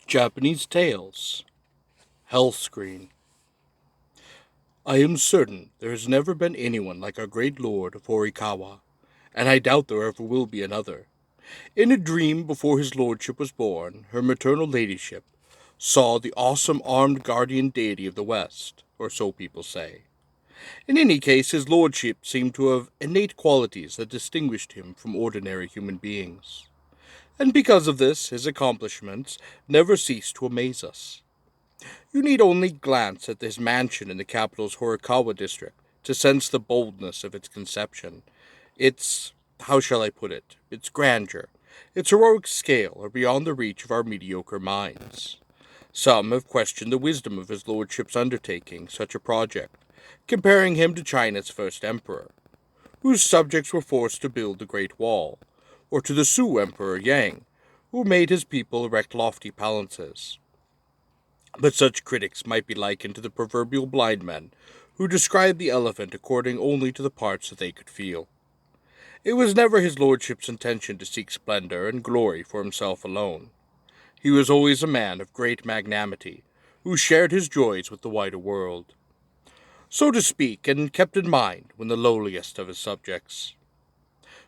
Japanese Tales, Hellscreen. I am certain there has never been anyone like our great lord of Horikawa, and I doubt there ever will be another. In a dream before his lordship was born, her maternal ladyship saw the awesome armed guardian deity of the West, or so people say. In any case, his lordship seemed to have innate qualities that distinguished him from ordinary human beings. And because of this, his accomplishments never ceased to amaze us. You need only glance at his mansion in the capital's Horikawa district to sense the boldness of its conception. How shall I put it? Its grandeur, its heroic scale are beyond the reach of our mediocre minds. Some have questioned the wisdom of his lordship's undertaking such a project, comparing him to China's first emperor, whose subjects were forced to build the Great Wall, or to the Sui Emperor Yang, who made his people erect lofty palaces. But such critics might be likened to the proverbial blind men who describe the elephant according only to the parts that they could feel. It was never his lordship's intention to seek splendor and glory for himself alone. He was always a man of great magnanimity, who shared his joys with the wider world, so to speak, and kept in mind when the lowliest of his subjects.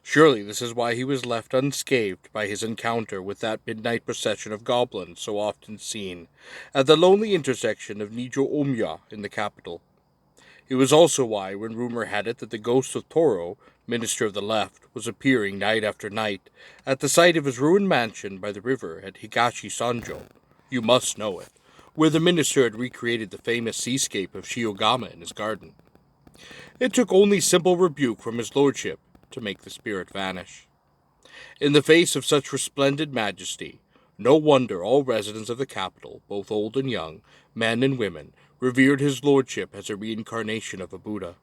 Surely this is why he was left unscathed by his encounter with that midnight procession of goblins so often seen at the lonely intersection of Nijo-Omiya in the capital. It was also why, when rumor had it that the ghost of Toro, minister of the left, was appearing night after night at the site of his ruined mansion by the river at Higashi-Sanjo, you must know it, where the minister had recreated the famous seascape of Shiogama in his garden. It took only simple rebuke from his lordship to make the spirit vanish. In the face of such resplendent majesty, no wonder all residents of the capital, both old and young, men and women, revered his lordship as a reincarnation of a Buddha.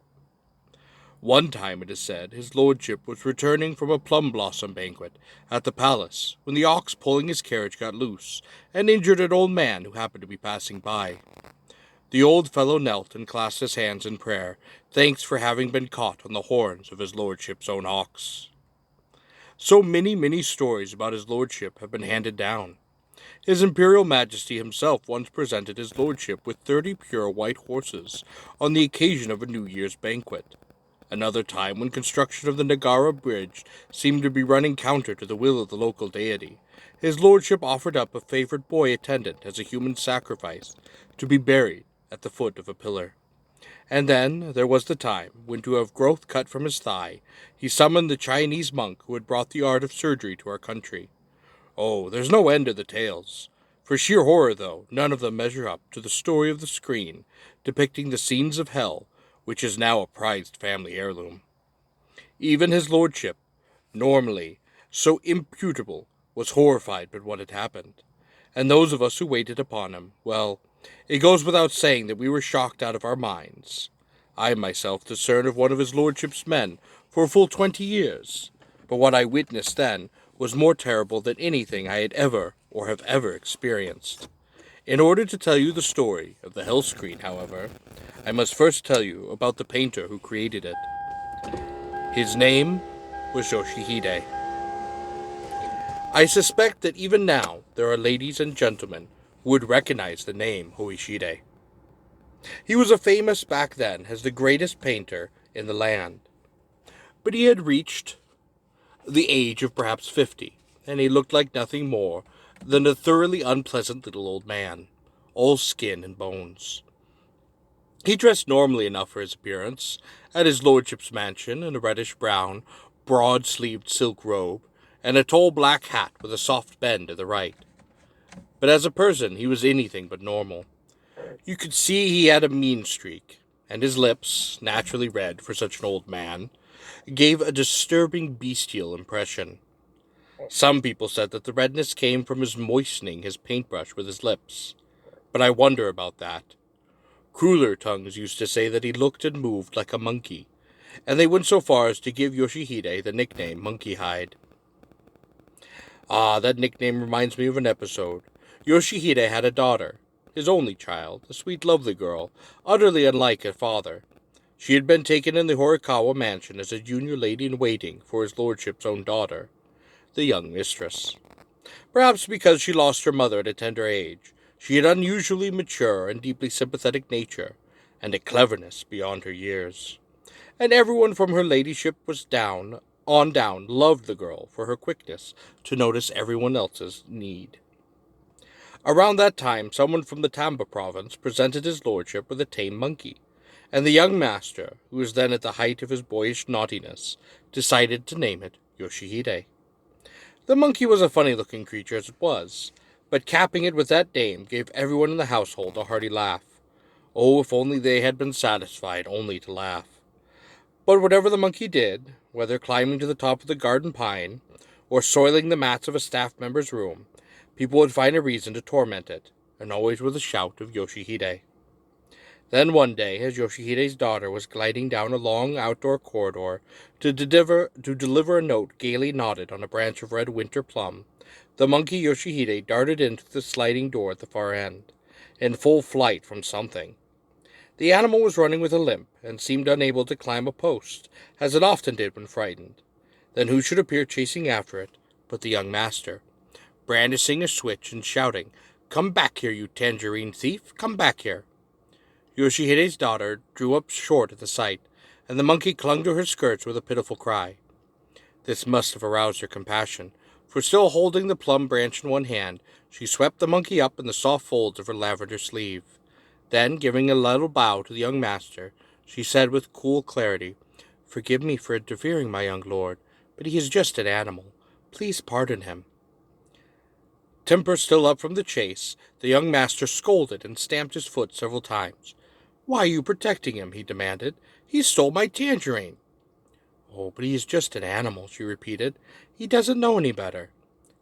One time, it is said, his lordship was returning from a plum blossom banquet at the palace when the ox pulling his carriage got loose and injured an old man who happened to be passing by. The old fellow knelt and clasped his hands in prayer, thanks for having been caught on the horns of his lordship's own ox. So many stories about his lordship have been handed down. His Imperial Majesty himself once presented his lordship with 30 pure white horses on the occasion of a New Year's banquet. Another time, when construction of the Nagara Bridge seemed to be running counter to the will of the local deity, his lordship offered up a favorite boy attendant as a human sacrifice to be buried at the foot of a pillar. And then there was the time when, to have growth cut from his thigh, he summoned the Chinese monk who had brought the art of surgery to our country. Oh, there's no end to the tales. For sheer horror, though, none of them measure up to the story of the screen, depicting the scenes of hell, which is now a prized family heirloom. Even his lordship, normally so imputable, was horrified by what had happened. And those of us who waited upon him, well, it goes without saying that we were shocked out of our minds. I myself discerned of one of his lordship's men for a full 20 years, but what I witnessed then was more terrible than anything I had ever or have ever experienced. In order to tell you the story of the Hellscreen, however, I must first tell you about the painter who created it. His name was Yoshihide. I suspect that even now there are ladies and gentlemen who would recognize the name Hoishide. He was famous back then as the greatest painter in the land, but he had reached the age of perhaps 50, and he looked like nothing more than a thoroughly unpleasant little old man, all skin and bones. He dressed normally enough for his appearance, at his lordship's mansion in a reddish-brown, broad-sleeved silk robe, and a tall black hat with a soft bend to the right. But as a person, he was anything but normal. You could see he had a mean streak, and his lips, naturally red for such an old man, gave a disturbing bestial impression. Some people said that the redness came from his moistening his paintbrush with his lips, but I wonder about that. Crueler tongues used to say that he looked and moved like a monkey, and they went so far as to give Yoshihide the nickname Monkey Hide. Ah, that nickname reminds me of an episode. Yoshihide had a daughter, his only child, a sweet, lovely girl, utterly unlike her father. She had been taken in the Horikawa mansion as a junior lady-in-waiting for his lordship's own daughter, the young mistress. Perhaps because she lost her mother at a tender age, she had unusually mature and deeply sympathetic nature, and a cleverness beyond her years. And everyone from her ladyship was down on down loved the girl for her quickness to notice everyone else's need. Around that time, someone from the Tamba province presented his lordship with a tame monkey, and the young master, who was then at the height of his boyish naughtiness, decided to name it Yoshihide. The monkey was a funny-looking creature as it was, but capping it with that name gave everyone in the household a hearty laugh. Oh, if only they had been satisfied only to laugh. But whatever the monkey did, whether climbing to the top of the garden pine, or soiling the mats of a staff member's room, people would find a reason to torment it, and always with a shout of Yoshihide. Then one day, as Yoshihide's daughter was gliding down a long outdoor corridor to deliver a note gaily knotted on a branch of red winter plum, the monkey Yoshihide darted into the sliding door at the far end, in full flight from something. The animal was running with a limp, and seemed unable to climb a post, as it often did when frightened. Then who should appear chasing after it but the young master, brandishing a switch and shouting, "Come back here, you tangerine thief! Come back here!" Yoshihide's daughter drew up short at the sight, and the monkey clung to her skirts with a pitiful cry. This must have aroused her compassion, for still holding the plum branch in one hand, she swept the monkey up in the soft folds of her lavender sleeve. Then, giving a little bow to the young master, she said with cool clarity, "Forgive me for interfering, my young lord, but he is just an animal. Please pardon him." Temper still up from the chase, the young master scolded and stamped his foot several times. "Why are you protecting him?" he demanded. "He stole my tangerine." "Oh, but he is just an animal," she repeated. "He doesn't know any better."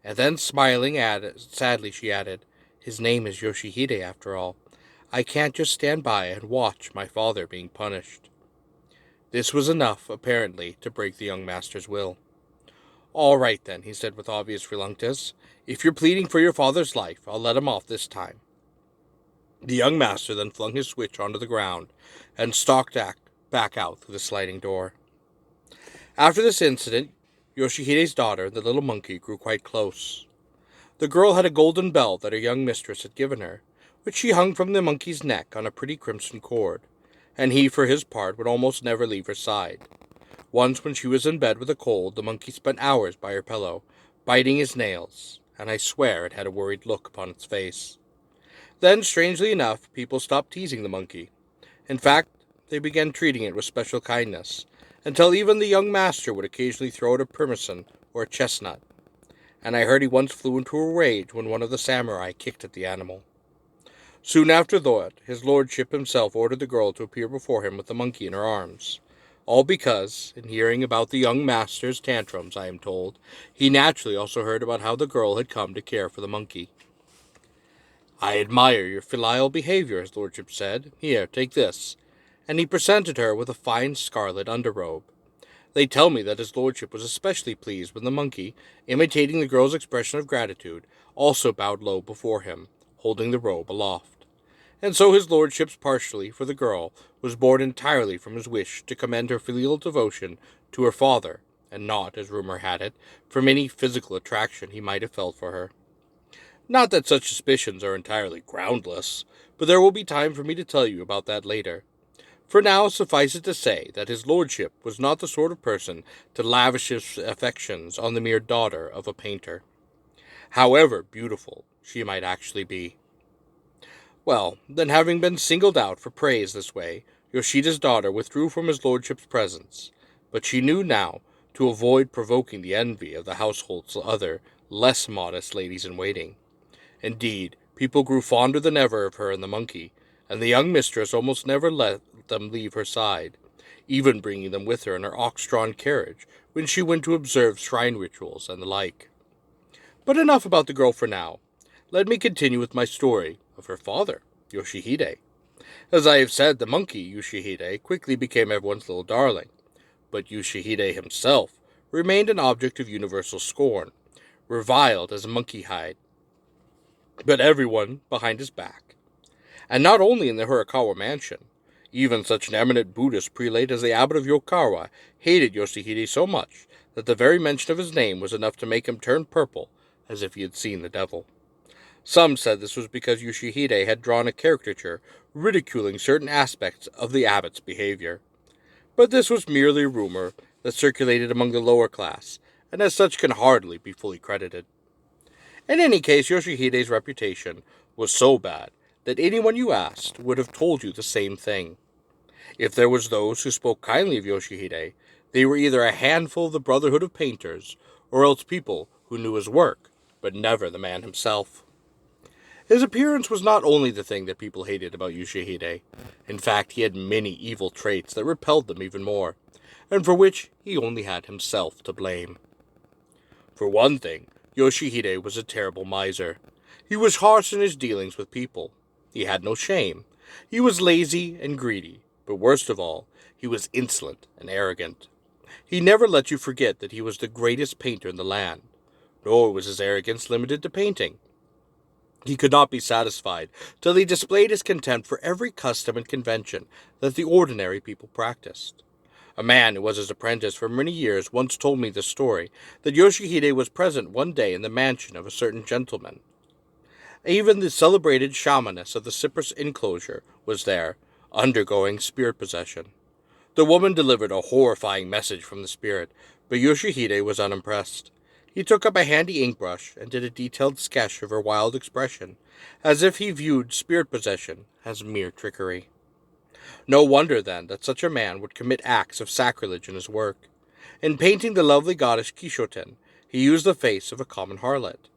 And then, smiling sadly, she added, "His name is Yoshihide, after all. I can't just stand by and watch my father being punished." This was enough, apparently, to break the young master's will. "All right, then," he said with obvious reluctance. "If you're pleading for your father's life, I'll let him off this time." The young master then flung his switch onto the ground and stalked back out through the sliding door. After this incident, Yoshihide's daughter and the little monkey grew quite close. The girl had a golden bell that her young mistress had given her, which she hung from the monkey's neck on a pretty crimson cord, and he, for his part, would almost never leave her side. Once, when she was in bed with a cold, the monkey spent hours by her pillow, biting his nails, and I swear it had a worried look upon its face. Then, strangely enough, people stopped teasing the monkey. In fact, they began treating it with special kindness, until even the young master would occasionally throw it a persimmon or a chestnut, and I heard he once flew into a rage when one of the samurai kicked at the animal. Soon after that, his lordship himself ordered the girl to appear before him with the monkey in her arms. All because, in hearing about the young master's tantrums, I am told, he naturally also heard about how the girl had come to care for the monkey. "I admire your filial behavior," his lordship said. "Here, take this." And he presented her with a fine scarlet underrobe. They tell me that his lordship was especially pleased when the monkey, imitating the girl's expression of gratitude, also bowed low before him, holding the robe aloft. And so his lordship's partiality for the girl was born entirely from his wish to commend her filial devotion to her father, and not, as rumor had it, from any physical attraction he might have felt for her. Not that such suspicions are entirely groundless, but there will be time for me to tell you about that later. For now, suffice it to say that his lordship was not the sort of person to lavish his affections on the mere daughter of a painter, however beautiful she might actually be. Well, then, having been singled out for praise this way, Yoshida's daughter withdrew from his lordship's presence, but she knew now, to avoid provoking the envy of the household's other, less modest ladies-in-waiting. Indeed, people grew fonder than ever of her and the monkey, and the young mistress almost never let them leave her side, even bringing them with her in her ox-drawn carriage when she went to observe shrine rituals and the like. But enough about the girl for now. Let me continue with my story of her father, Yoshihide. As I have said, the monkey, Yoshihide, quickly became everyone's little darling, but Yoshihide himself remained an object of universal scorn, reviled as a monkey hide, but everyone behind his back. And not only in the Hirakawa mansion. Even such an eminent Buddhist prelate as the abbot of Yokawa hated Yoshihide so much that the very mention of his name was enough to make him turn purple as if he had seen the devil. Some said this was because Yoshihide had drawn a caricature ridiculing certain aspects of the abbot's behavior. But this was merely rumor that circulated among the lower class, and as such can hardly be fully credited. In any case, Yoshihide's reputation was so bad that anyone you asked would have told you the same thing. If there was those who spoke kindly of Yoshihide, they were either a handful of the Brotherhood of Painters, or else people who knew his work, but never the man himself. His appearance was not only the thing that people hated about Yoshihide. In fact, he had many evil traits that repelled them even more, and for which he only had himself to blame. For one thing, Yoshihide was a terrible miser. He was harsh in his dealings with people. He had no shame. He was lazy and greedy, but worst of all, he was insolent and arrogant. He never let you forget that he was the greatest painter in the land, nor was his arrogance limited to painting. He could not be satisfied till he displayed his contempt for every custom and convention that the ordinary people practiced. A man who was his apprentice for many years once told me the story that Yoshihide was present one day in the mansion of a certain gentleman. Even the celebrated shamaness of the cypress enclosure was there, undergoing spirit possession. The woman delivered a horrifying message from the spirit, but Yoshihide was unimpressed. He took up a handy ink brush and did a detailed sketch of her wild expression, as if he viewed spirit possession as mere trickery. No wonder, then, that such a man would commit acts of sacrilege in his work. In painting the lovely goddess Kishoten, he used the face of a common harlot.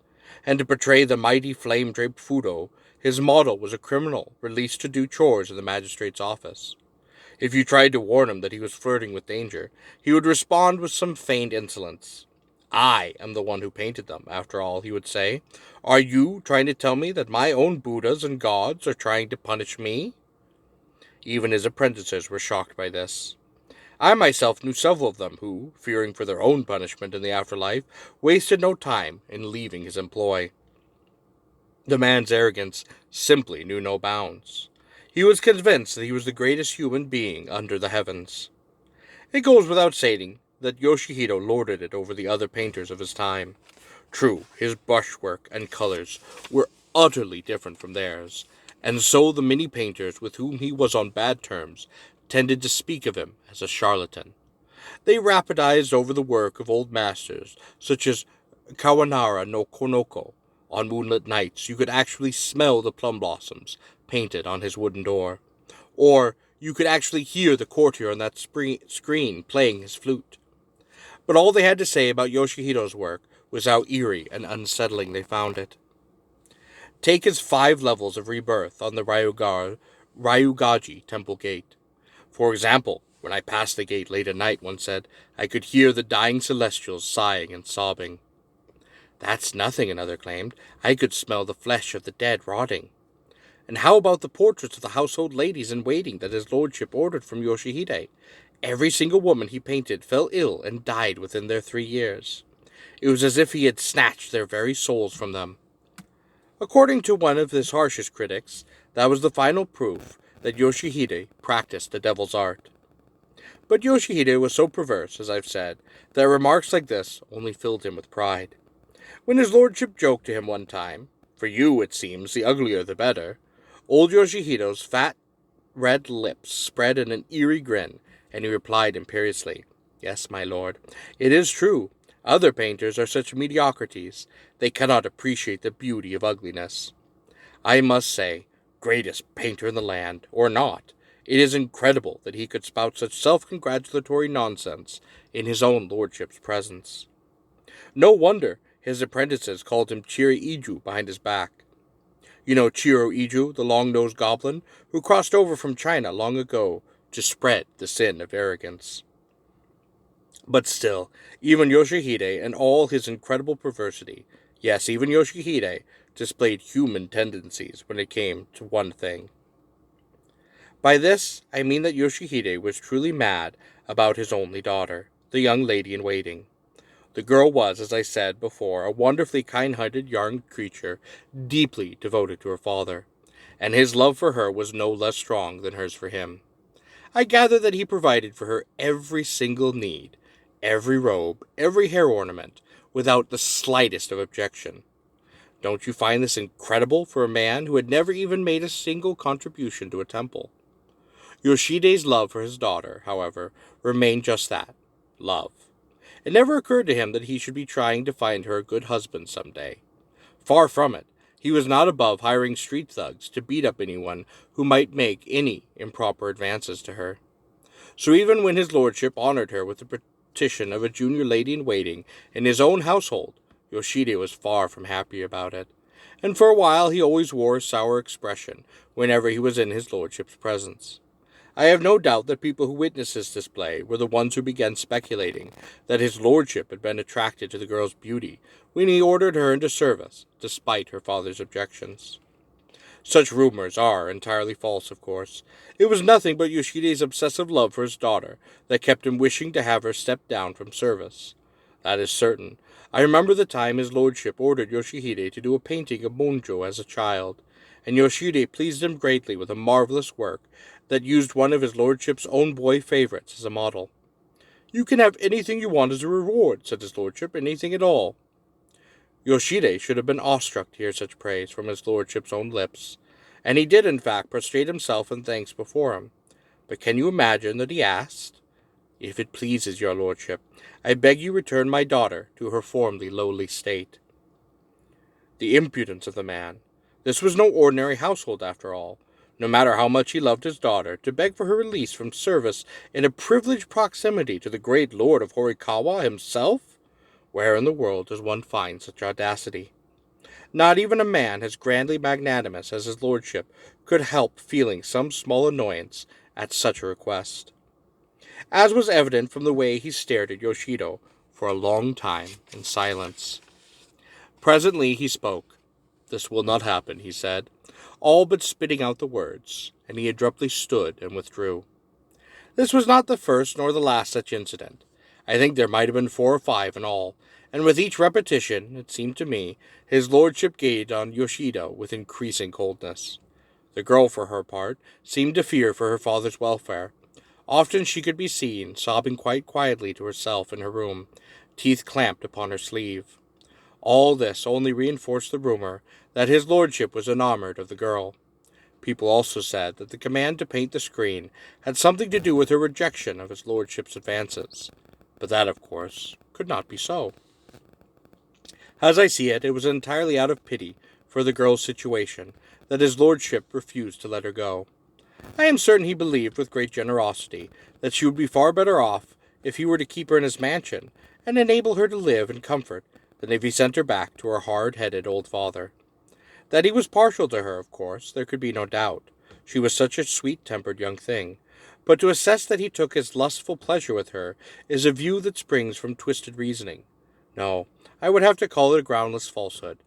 And to portray the mighty flame-draped Fudo, his model was a criminal released to do chores in the magistrate's office. If you tried to warn him that he was flirting with danger, he would respond with some feigned insolence. I am the one who painted them, after all, he would say. Are you trying to tell me that my own Buddhas and gods are trying to punish me? Even his apprentices were shocked by this. I myself knew several of them who, fearing for their own punishment in the afterlife, wasted no time in leaving his employ. The man's arrogance simply knew no bounds. He was convinced that he was the greatest human being under the heavens. It goes without saying that Yoshihide lorded it over the other painters of his time. True, his brushwork and colors were utterly different from theirs, and so the many painters with whom he was on bad terms tended to speak of him as a charlatan. They rhapsodized over the work of old masters, such as Kawanara no Konoko. On moonlit nights you could actually smell the plum blossoms painted on his wooden door. Or you could actually hear the courtier on that screen playing his flute. But all they had to say about Yoshihide's work was how eerie and unsettling they found it. Take his 5 levels of rebirth on the Ryugaji temple gate. For example, when I passed the gate late at night, one said, I could hear the dying celestials sighing and sobbing. That's nothing, another claimed. I could smell the flesh of the dead rotting. And how about the portraits of the household ladies in waiting that his lordship ordered from Yoshihide? Every single woman he painted fell ill and died within their 3 years. It was as if he had snatched their very souls from them. According to one of his harshest critics, that was the final proof that Yoshihide practiced the devil's art. But Yoshihide was so perverse, as I've said, that remarks like this only filled him with pride. When his lordship joked to him one time, for you, it seems, the uglier the better, old Yoshihide's fat, red lips spread in an eerie grin, and he replied imperiously, Yes, my lord, it is true. Other painters are such mediocrities. They cannot appreciate the beauty of ugliness. I must say, greatest painter in the land, or not, it is incredible that he could spout such self-congratulatory nonsense in his own lordship's presence. No wonder his apprentices called him Chiri Iju behind his back. You know Chiro Iju, the long-nosed goblin, who crossed over from China long ago to spread the sin of arrogance. But still, even Yoshihide and all his incredible perversity, yes, even Yoshihide, displayed human tendencies when it came to one thing. By this, I mean that Yoshihide was truly mad about his only daughter, the young lady in waiting. The girl was, as I said before, a wonderfully kind-hearted young creature, deeply devoted to her father, and his love for her was no less strong than hers for him. I gather that he provided for her every single need, every robe, every hair ornament, without the slightest of objection. Don't you find this incredible for a man who had never even made a single contribution to a temple? Yoshide's love for his daughter, however, remained just that, love. It never occurred to him that he should be trying to find her a good husband some day. Far from it. He was not above hiring street thugs to beat up anyone who might make any improper advances to her. So even when his lordship honored her with the petition of a junior lady-in-waiting in his own household, Yoshide was far from happy about it, and for a while he always wore a sour expression whenever he was in his lordship's presence. I have no doubt that people who witnessed this display were the ones who began speculating that his lordship had been attracted to the girl's beauty when he ordered her into service, despite her father's objections. Such rumors are entirely false, of course. It was nothing but Yoshide's obsessive love for his daughter that kept him wishing to have her step down from service. That is certain. I remember the time his lordship ordered Yoshihide to do a painting of Monjo as a child, and Yoshide pleased him greatly with a marvelous work that used one of his lordship's own boy favorites as a model. "You can have anything you want as a reward," said his lordship, "anything at all." Yoshide should have been awestruck to hear such praise from his lordship's own lips, and he did in fact prostrate himself in thanks before him. But can you imagine that he asked, "If it pleases your lordship, I beg you return my daughter to her formerly lowly state"? The impudence of the man! This was no ordinary household, after all. No matter how much he loved his daughter, to beg for her release from service in a privileged proximity to the great lord of Horikawa himself? Where in the world does one find such audacity? Not even a man as grandly magnanimous as his lordship could help feeling some small annoyance at such a request, as was evident from the way he stared at Yoshido for a long time in silence. Presently he spoke. "This will not happen," he said, all but spitting out the words, and he abruptly stood and withdrew. This was not the first nor the last such incident. I think there might have been 4 or 5 in all, and with each repetition, it seemed to me, his lordship gazed on Yoshido with increasing coldness. The girl, for her part, seemed to fear for her father's welfare. Often she could be seen, sobbing quite quietly to herself in her room, teeth clamped upon her sleeve. All this only reinforced the rumor that his lordship was enamored of the girl. People also said that the command to paint the screen had something to do with her rejection of his lordship's advances, but that, of course, could not be so. As I see it, it was entirely out of pity for the girl's situation that his lordship refused to let her go. I am certain he believed with great generosity that she would be far better off if he were to keep her in his mansion and enable her to live in comfort than if he sent her back to her hard-headed old father. That he was partial to her, of course, there could be no doubt. She was such a sweet-tempered young thing. But to assess that he took his lustful pleasure with her is a view that springs from twisted reasoning. No, I would have to call it a groundless falsehood.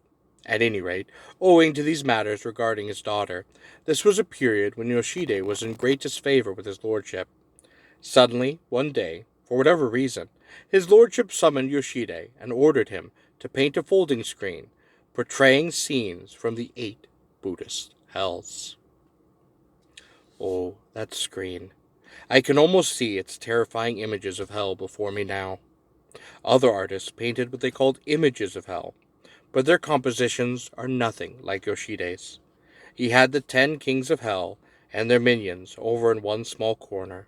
At any rate, owing to these matters regarding his daughter, this was a period when Yoshide was in great disfavor with his lordship. Suddenly, one day, for whatever reason, his lordship summoned Yoshide and ordered him to paint a folding screen portraying scenes from the 8 Buddhist hells. Oh, that screen. I can almost see its terrifying images of hell before me now. Other artists painted what they called images of hell, but their compositions are nothing like Yoshide's. He had the 10 kings of hell and their minions over in one small corner,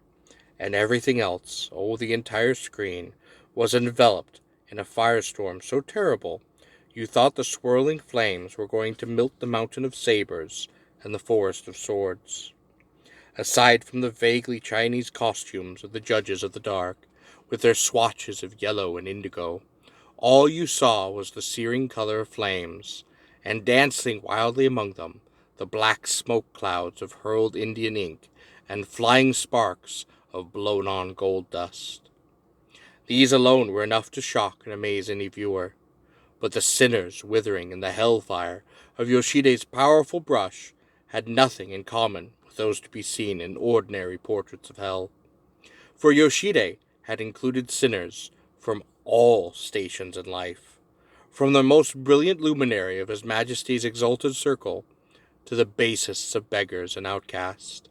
and everything else, the entire screen, was enveloped in a firestorm so terrible you thought the swirling flames were going to melt the mountain of sabers and the forest of swords. Aside from the vaguely Chinese costumes of the judges of the dark, with their swatches of yellow and indigo, all you saw was the searing color of flames, and dancing wildly among them, the black smoke clouds of hurled Indian ink and flying sparks of blown-on gold dust. These alone were enough to shock and amaze any viewer, but the sinners withering in the hellfire of Yoshide's powerful brush had nothing in common with those to be seen in ordinary portraits of hell. For Yoshide had included sinners from all stations in life, from the most brilliant luminary of His Majesty's exalted circle to the basest of beggars and outcasts,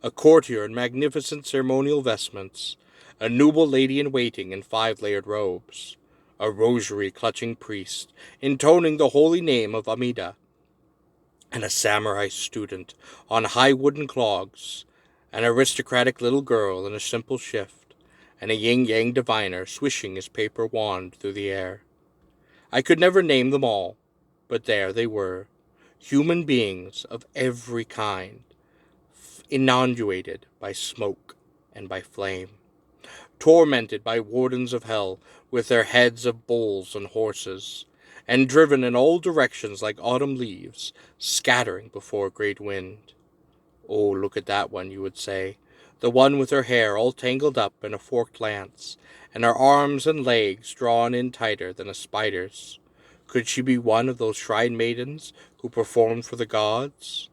a courtier in magnificent ceremonial vestments, a noble lady-in-waiting in 5-layered robes, a rosary-clutching priest, intoning the holy name of Amida, and a samurai student on high wooden clogs, an aristocratic little girl in a simple shift, and a yin-yang diviner swishing his paper wand through the air. I could never name them all, but there they were, human beings of every kind, inundated by smoke and by flame, tormented by wardens of hell with their heads of bulls and horses, and driven in all directions like autumn leaves, scattering before a great wind. Oh, look at that one, you would say, the one with her hair all tangled up in a forked lance, and her arms and legs drawn in tighter than a spider's. Could she be one of those shrine maidens who performed for the gods?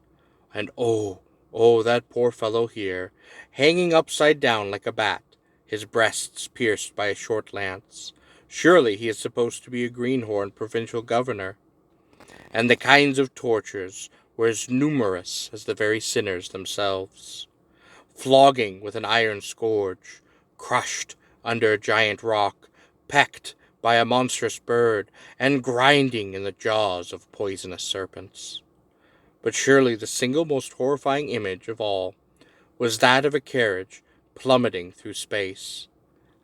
And oh, that poor fellow here, hanging upside down like a bat, his breasts pierced by a short lance. Surely he is supposed to be a greenhorn provincial governor. And the kinds of tortures were as numerous as the very sinners themselves. Flogging with an iron scourge, crushed under a giant rock, pecked by a monstrous bird, and grinding in the jaws of poisonous serpents. But surely the single most horrifying image of all was that of a carriage plummeting through space.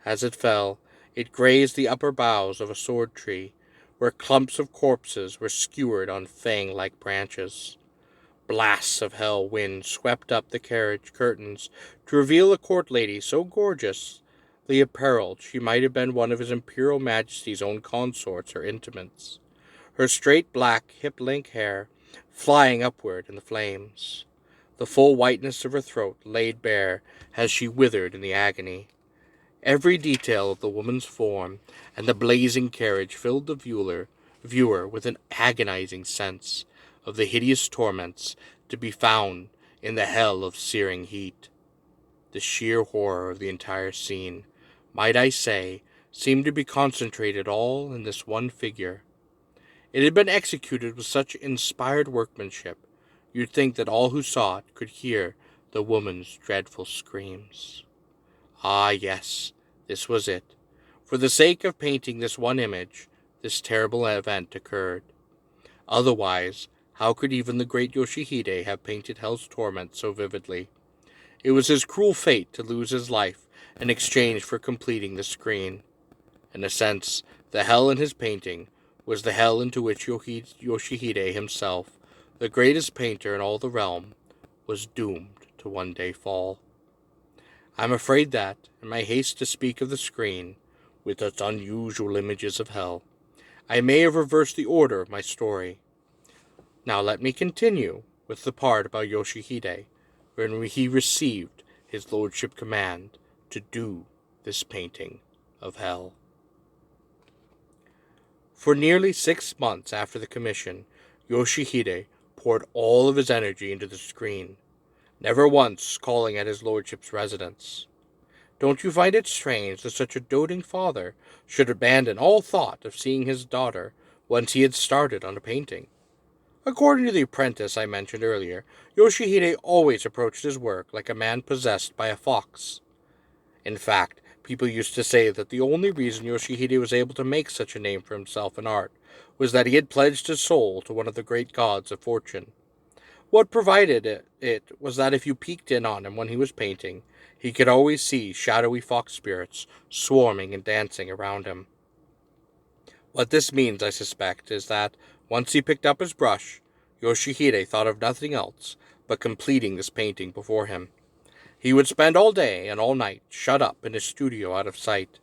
As it fell, it grazed the upper boughs of a sword tree, where clumps of corpses were skewered on fang-like branches. Blasts of hell wind swept up the carriage curtains to reveal a court lady so gorgeously apparelled she might have been one of His Imperial Majesty's own consorts or intimates, her straight black hip-length hair flying upward in the flames, the full whiteness of her throat laid bare as she withered in the agony. Every detail of the woman's form and the blazing carriage filled the viewer with an agonizing sense of the hideous torments to be found in the hell of searing heat. The sheer horror of the entire scene, might I say, seemed to be concentrated all in this one figure. It had been executed with such inspired workmanship, you'd think that all who saw it could hear the woman's dreadful screams. Ah, yes, this was it. For the sake of painting this one image, this terrible event occurred. Otherwise, how could even the great Yoshihide have painted hell's torment so vividly? It was his cruel fate to lose his life in exchange for completing the screen. In a sense, the hell in his painting was the hell into which Yoshihide himself, the greatest painter in all the realm, was doomed to one day fall. I'm afraid that, in my haste to speak of the screen, with its unusual images of hell, I may have reversed the order of my story. Now let me continue with the part about Yoshihide, when he received his lordship command to do this painting of hell. For nearly 6 months after the commission, Yoshihide poured all of his energy into the screen, never once calling at his lordship's residence. Don't you find it strange that such a doting father should abandon all thought of seeing his daughter once he had started on a painting? According to the apprentice I mentioned earlier, Yoshihide always approached his work like a man possessed by a fox. In fact, people used to say that the only reason Yoshihide was able to make such a name for himself in art was that he had pledged his soul to one of the great gods of fortune. What provided it was that if you peeked in on him when he was painting, he could always see shadowy fox spirits swarming and dancing around him. What this means, I suspect, is that, once he picked up his brush, Yoshihide thought of nothing else but completing this painting before him. He would spend all day and all night shut up in his studio out of sight.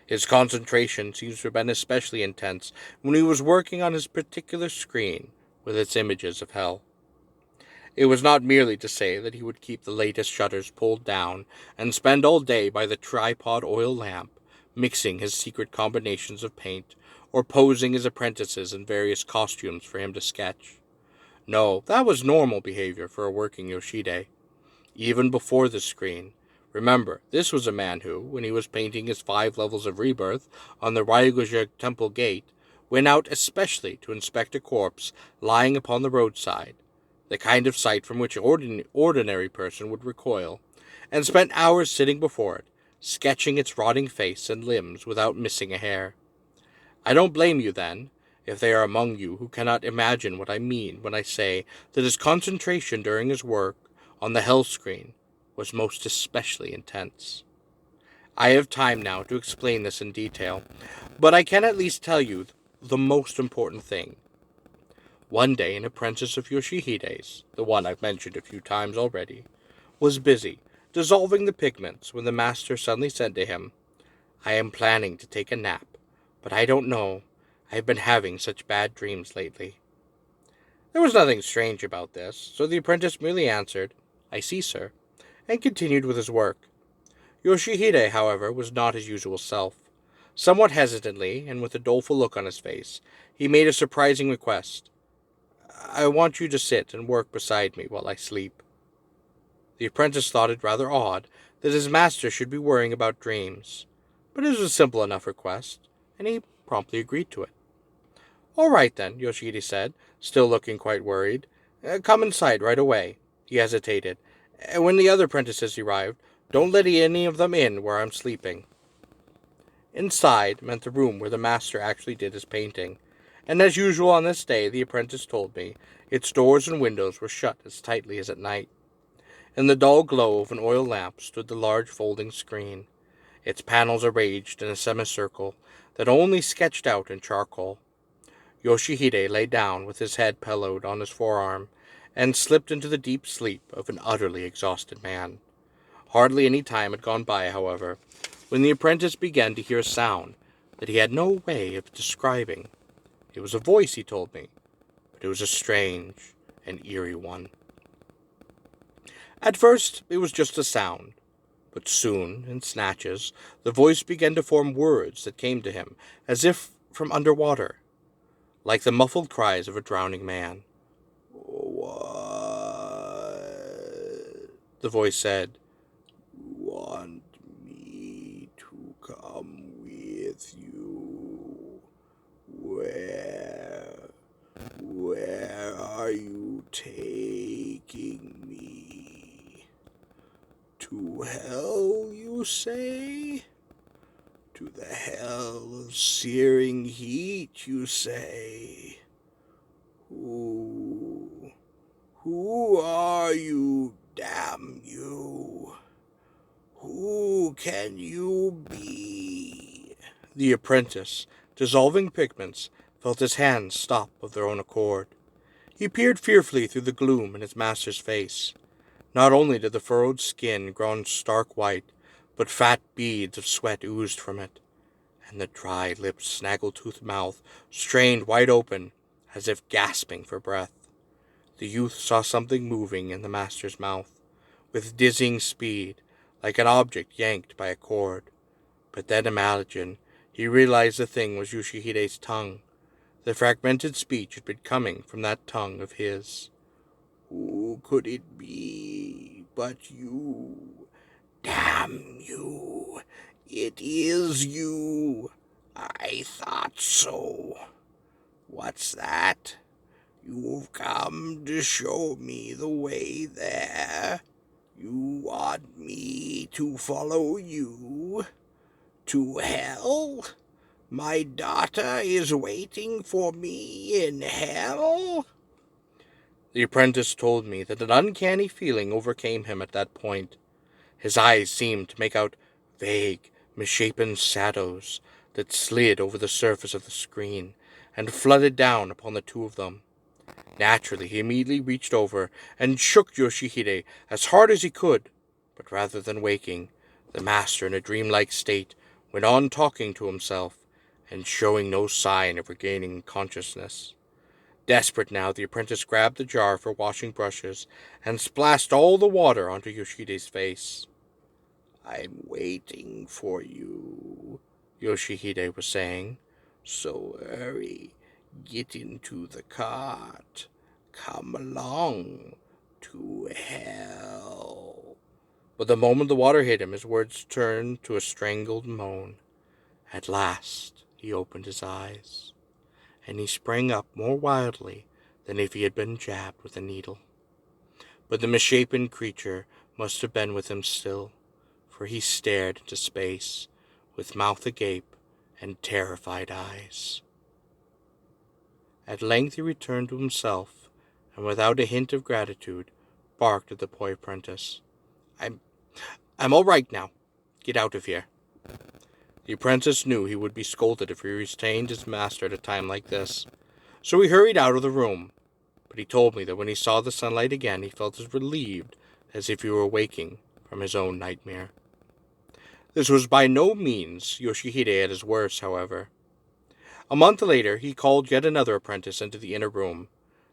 His concentration seems to have been especially intense when he was working on his particular screen with its images of hell. It was not merely to say that he would keep the latest shutters pulled down and spend all day by the tripod oil lamp, mixing his secret combinations of paint, or posing his apprentices in various costumes for him to sketch. No, that was normal behavior for a working Yoshihide. Even before the screen, remember, this was a man who, when he was painting his 5 levels of rebirth on the Ryūnosuke temple gate, went out especially to inspect a corpse lying upon the roadside, the kind of sight from which an ordinary person would recoil, and spent hours sitting before it, sketching its rotting face and limbs without missing a hair. I don't blame you, then, if they are among you who cannot imagine what I mean when I say that his concentration during his work on the Hellscreen was most especially intense. I have time now to explain this in detail, but I can at least tell you the most important thing. One day, an apprentice of Yoshihide's, the one I've mentioned a few times already, was busy dissolving the pigments when the master suddenly said to him, "I am planning to take a nap, but I don't know. I have been having such bad dreams lately." There was nothing strange about this, so the apprentice merely answered, "I see, sir," and continued with his work. Yoshihide, however, was not his usual self. Somewhat hesitantly, and with a doleful look on his face, he made a surprising request. "I want you to sit and work beside me while I sleep." The apprentice thought it rather odd that his master should be worrying about dreams, but it was a simple enough request, and he promptly agreed to it. "All right, then," Yoshihide said, still looking quite worried. "Come inside right away." He hesitated. "When the other apprentices arrive, don't let any of them in where I'm sleeping." Inside meant the room where the master actually did his painting, and as usual on this day, the apprentice told me, its doors and windows were shut as tightly as at night. In the dull glow of an oil lamp stood the large folding screen, its panels arranged in a semicircle that only sketched out in charcoal. Yoshihide lay down with his head pillowed on his forearm, and slipped into the deep sleep of an utterly exhausted man. Hardly any time had gone by, however, when the apprentice began to hear a sound that he had no way of describing. It was a voice, he told me, but it was a strange and eerie one. At first, it was just a sound, but soon, in snatches, the voice began to form words that came to him as if from underwater, like the muffled cries of a drowning man. "What?" the voice said. "You want me to come with you? Where are you taking me? To hell, you say? To the hell of searing heat, you say? Who are you, damn you? Who can you be?" The apprentice, dissolving pigments, felt his hands stop of their own accord. He peered fearfully through the gloom in his master's face. Not only did the furrowed skin grow stark white, but fat beads of sweat oozed from it, and the dry-lipped, snaggle-toothed mouth strained wide open, as if gasping for breath. The youth saw something moving in the master's mouth, with dizzying speed, like an object yanked by a cord. But then he realized the thing was Yoshihide's tongue. The fragmented speech had been coming from that tongue of his. "Who could it be but you? Damn you! It is you! I thought so. What's that? You've come to show me the way there. You want me to follow you? To hell? My daughter is waiting for me in hell?" The apprentice told me that an uncanny feeling overcame him at that point. His eyes seemed to make out vague, misshapen shadows that slid over the surface of the screen and flooded down upon the two of them. Naturally, he immediately reached over and shook Yoshihide as hard as he could, but rather than waking, the master, in a dreamlike state, went on talking to himself and showing no sign of regaining consciousness. Desperate now, the apprentice grabbed the jar for washing brushes and splashed all the water onto Yoshihide's face. "I'm waiting for you," Yoshihide was saying. "So hurry, get into the cart. Come along to hell." But the moment the water hit him, his words turned to a strangled moan. At last he opened his eyes, and he sprang up more wildly than if he had been jabbed with a needle. But the misshapen creature must have been with him still, for he stared into space, with mouth agape and terrified eyes. At length he returned to himself, and without a hint of gratitude, barked at the boy apprentice. I'm all right now. Get out of here. The apprentice knew he would be scolded if he retained his master at a time like this, so he hurried out of the room. But he told me that when he saw the sunlight again, he felt as relieved as if he were waking from his own nightmare. This was by no means Yoshihide at his worst, however. A month later, he called yet another apprentice into the inner room.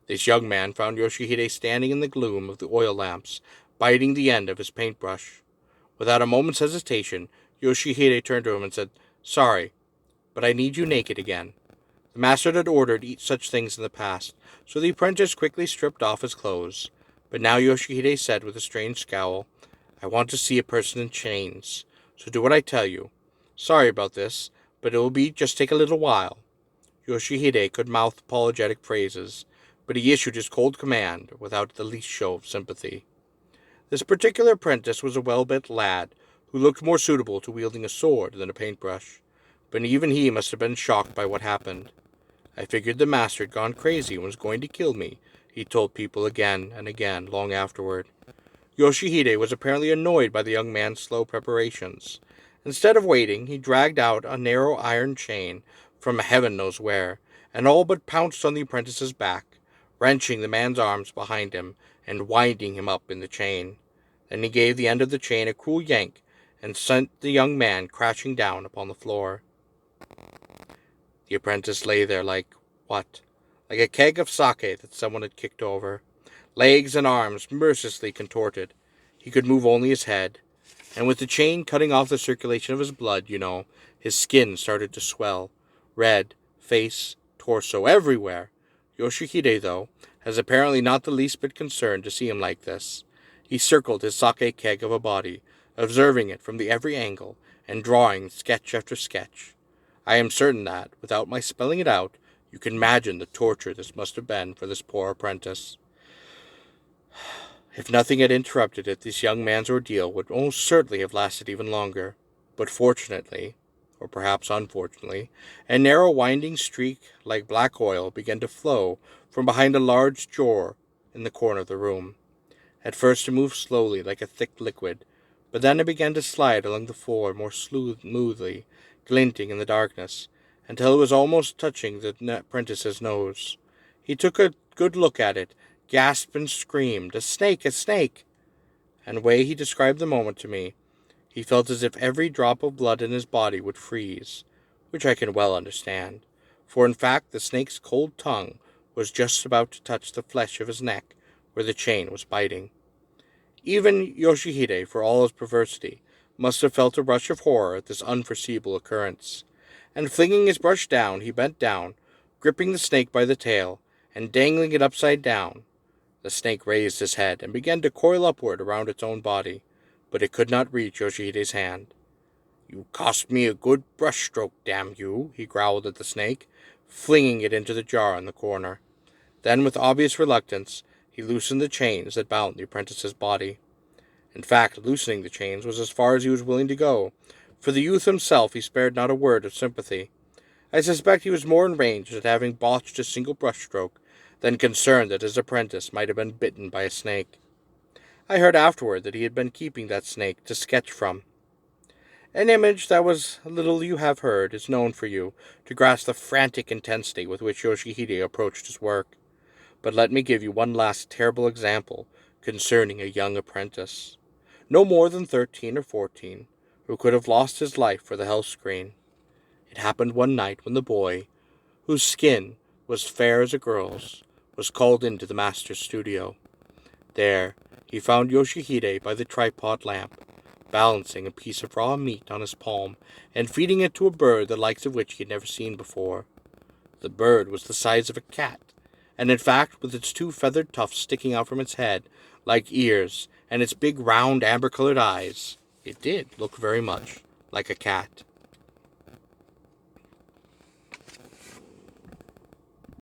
This young man found Yoshihide standing in the gloom of the oil lamps, biting the end of his paintbrush. Without a moment's hesitation, Yoshihide turned to him and said, "Sorry, but I need you naked again." The master had ordered such things in the past, so the apprentice quickly stripped off his clothes. But now Yoshihide said with a strange scowl, "I want to see a person in chains, so do what I tell you. Sorry about this, but it will just take a little while." Yoshihide could mouth apologetic phrases, but he issued his cold command without the least show of sympathy. This particular apprentice was a well-built lad, who looked more suitable to wielding a sword than a paintbrush, but even he must have been shocked by what happened. "I figured the master had gone crazy and was going to kill me," he told people again and again long afterward. Yoshihide was apparently annoyed by the young man's slow preparations. Instead of waiting, he dragged out a narrow iron chain from heaven knows where, and all but pounced on the apprentice's back, wrenching the man's arms behind him and winding him up in the chain. Then he gave the end of the chain a cruel yank and sent the young man crashing down upon the floor. The apprentice lay there like a keg of sake that someone had kicked over, legs and arms mercilessly contorted. He could move only his head, and with the chain cutting off the circulation of his blood, his skin started to swell, red, face, torso, everywhere. Yoshihide, though, has apparently not the least bit concerned to see him like this. He circled his sake keg of a body, observing it from every angle, and drawing sketch after sketch. I am certain that, without my spelling it out, you can imagine the torture this must have been for this poor apprentice. If nothing had interrupted it, this young man's ordeal would most certainly have lasted even longer. But fortunately, or perhaps unfortunately, a narrow winding streak like black oil began to flow from behind a large drawer in the corner of the room. At first it moved slowly like a thick liquid, but then it began to slide along the floor more smoothly, glinting in the darkness, until it was almost touching the apprentice's nose. He took a good look at it, gasped and screamed, "A snake! A snake!" And the way he described the moment to me, he felt as if every drop of blood in his body would freeze, which I can well understand, for in fact the snake's cold tongue was just about to touch the flesh of his neck where the chain was biting. Even Yoshihide, for all his perversity, must have felt a rush of horror at this unforeseeable occurrence, and flinging his brush down, he bent down, gripping the snake by the tail, and dangling it upside down. The snake raised his head and began to coil upward around its own body, but it could not reach Yoshihide's hand. "You cost me a good brush-stroke, damn you," he growled at the snake, flinging it into the jar in the corner. Then, with obvious reluctance, he loosened the chains that bound the apprentice's body. In fact, loosening the chains was as far as he was willing to go. For the youth himself he spared not a word of sympathy. I suspect he was more enraged at having botched a single brushstroke than concerned that his apprentice might have been bitten by a snake. I heard afterward that he had been keeping that snake to sketch from. An image that was little you have heard is known for you to grasp the frantic intensity with which Yoshihide approached his work. But let me give you one last terrible example concerning a young apprentice, no more than 13 or 14, who could have lost his life for the Hellscreen. It happened one night when the boy, whose skin was fair as a girl's, was called into the master's studio. There he found Yoshihide by the tripod lamp, balancing a piece of raw meat on his palm and feeding it to a bird the likes of which he had never seen before. The bird was the size of a cat, and in fact, with its two feathered tufts sticking out from its head, like ears, and its big round amber-colored eyes, it did look very much like a cat.